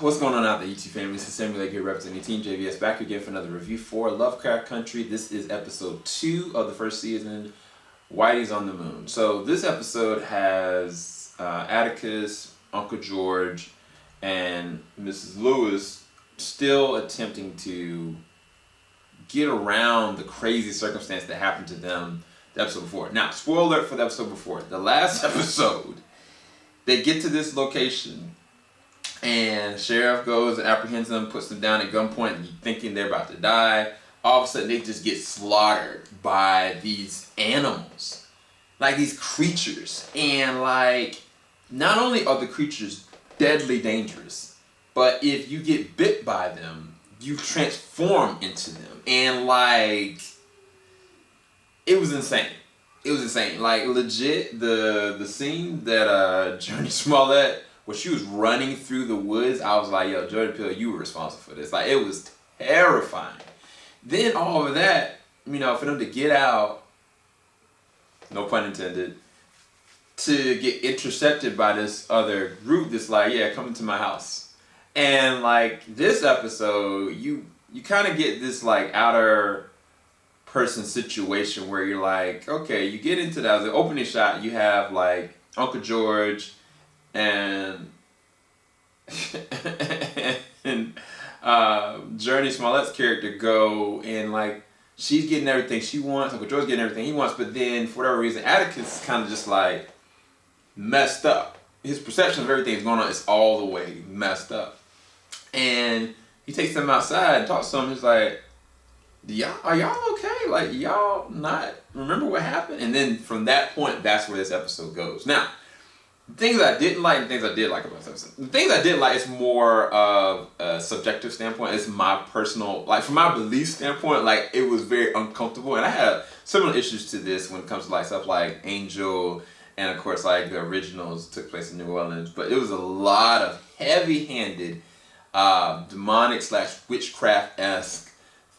What's going on out there, YouTube family? This is Samuel here representing Team JVS back again for another review for Lovecraft Country. This is episode 2 of the first season, Whitey's on the Moon. So this episode has Atticus, Uncle George, and Mrs. Lewis still attempting to get around the crazy circumstance that happened to them the episode before. Now, spoiler alert for the episode before. The last episode, they get to this location and sheriff goes and apprehends them, puts them down at gunpoint, thinking they're about to die. All of a sudden, they just get slaughtered by these animals, like these creatures. And like, not only are the creatures deadly dangerous, but if you get bit by them, you transform into them. And like, it was insane. It was insane. Like legit, the scene that Jurnee Smollett, when she was running through the woods, I was like, yo, Jordan Peele, you were responsible for this. Like, it was terrifying. Then all of that, you know, for them to get out, no pun intended, to get intercepted by this other group that's like, yeah, come into my house. And like this episode, you kind of get this like outer person situation where you're like, okay, you get into that. The opening shot, you have like Uncle George and Jurnee Smollett's character go, and like she's getting everything she wants, Uncle George's getting everything he wants, but then for whatever reason Atticus is kind of just like messed up. His perception of everything that's going on is all the way messed up. And he takes them outside and talks to them. He's like, are y'all okay? Like, y'all not remember what happened? And then from that point, that's where this episode goes. Now, things I didn't like and things I did like about this episode. The things I did like is more of a subjective standpoint. It's my personal, like from my belief standpoint, like it was very uncomfortable. And I had similar issues to this when it comes to like stuff like Angel, and of course like the originals took place in New Orleans. But it was a lot of heavy-handed, demonic / witchcraft-esque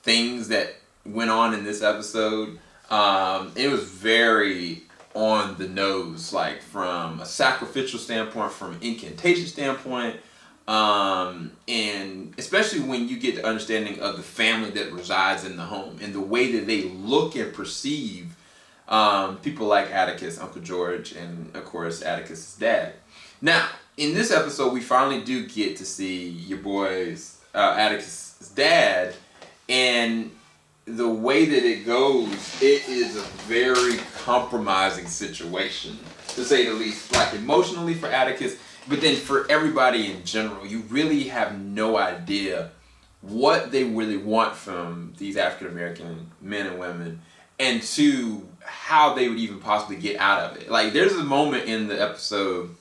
things that went on in this episode. It was very on the nose, like from a sacrificial standpoint, from an incantation standpoint, and especially when you get the understanding of the family that resides in the home and the way that they look and perceive people like Atticus, Uncle George, and of course Atticus' dad. Now, in this episode, we finally do get to see your boy's Atticus' dad, and the way that it goes, it is a very compromising situation, to say the least. Like emotionally for Atticus, but then for everybody in general, you really have no idea what they really want from these African American men and women, and to how they would even possibly get out of it. Like there's a moment in the episode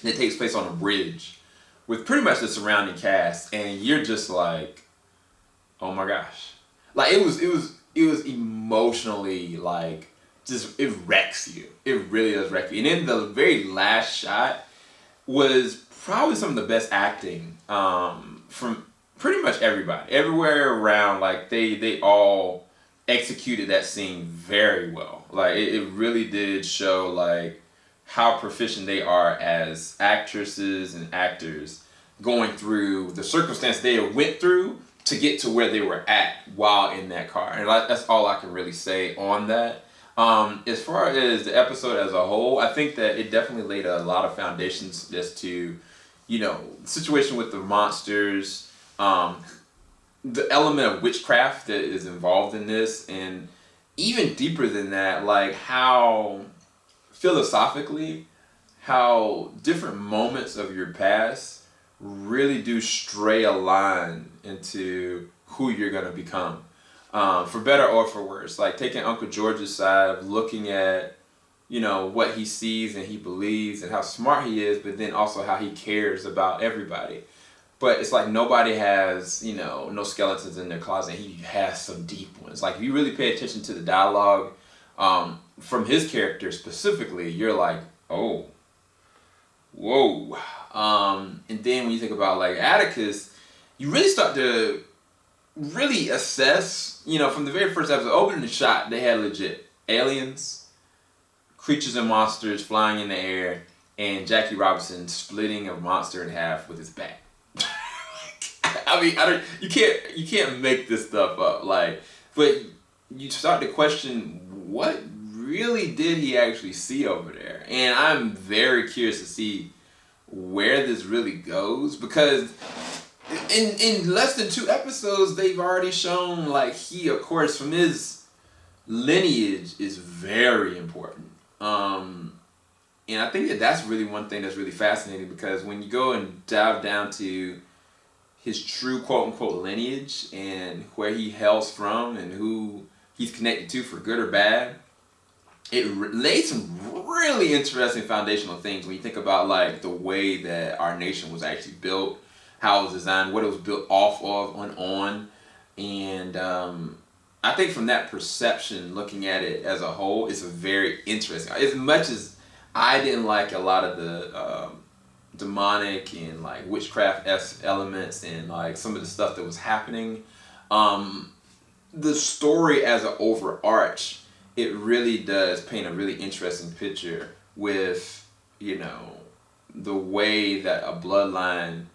that takes place on a bridge with pretty much the surrounding cast, and you're just like, oh my gosh. Like it was emotionally like just, it wrecks you. It really does wreck you. And then the very last shot was probably some of the best acting from pretty much everybody. Everywhere around, like they all executed that scene very well. Like it really did show like how proficient they are as actresses and actors going through the circumstance they went through to get to where they were at while in that car. And that's all I can really say on that. As far as the episode as a whole, I think that it definitely laid a lot of foundations as to, you know, the situation with the monsters, the element of witchcraft that is involved in this, and even deeper than that, like how philosophically, how different moments of your past really do stray a line into who you're going to become, for better or for worse. Like taking Uncle George's side of looking at, you know, what he sees and he believes and how smart he is, but then also how he cares about everybody. But it's like nobody has, you know, no skeletons in their closet. He has some deep ones. Like if you really pay attention to the dialogue from his character specifically, you're like, oh, whoa. And then when you think about like Atticus, you really start to really assess, you know, from the very first episode, opening the shot, they had legit aliens, creatures and monsters flying in the air, and Jackie Robinson splitting a monster in half with his bat. I mean, you can't make this stuff up. Like, but you start to question what really did he actually see over there, and I'm very curious to see where this really goes, because in less than 2 episodes they've already shown like he, of course, from his lineage is very important. And I think that's really one thing that's really fascinating, because when you go and dive down to his true quote-unquote lineage and where he hails from and who he's connected to for good or bad, it laid some really interesting foundational things when you think about like the way that our nation was actually built, how it was designed, what it was built off of on. And I think from that perception, looking at it as a whole, it's a very interesting. As much as I didn't like a lot of the demonic and like witchcraft elements and like some of the stuff that was happening, the story as an overarch, it really does paint a really interesting picture with, you know, the way that a bloodline,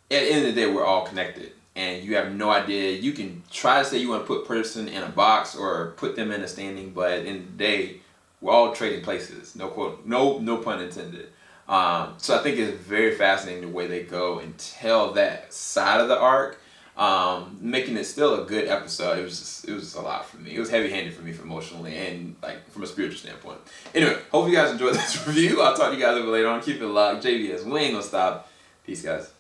at the end of the day, we're all connected. And you have no idea. You can try to say you want to put a person in a box or put them in a standing, but at the end of the day, we're all trading places. No pun intended. So I think it's very fascinating the way they go and tell that side of the arc, making it still a good episode. It was just a lot for me. It was heavy-handed for me emotionally and like from a spiritual standpoint. Anyway, hope you guys enjoyed this review. I'll talk to you guys a little later on. Keep it locked. JBS, we ain't gonna stop. Peace, guys.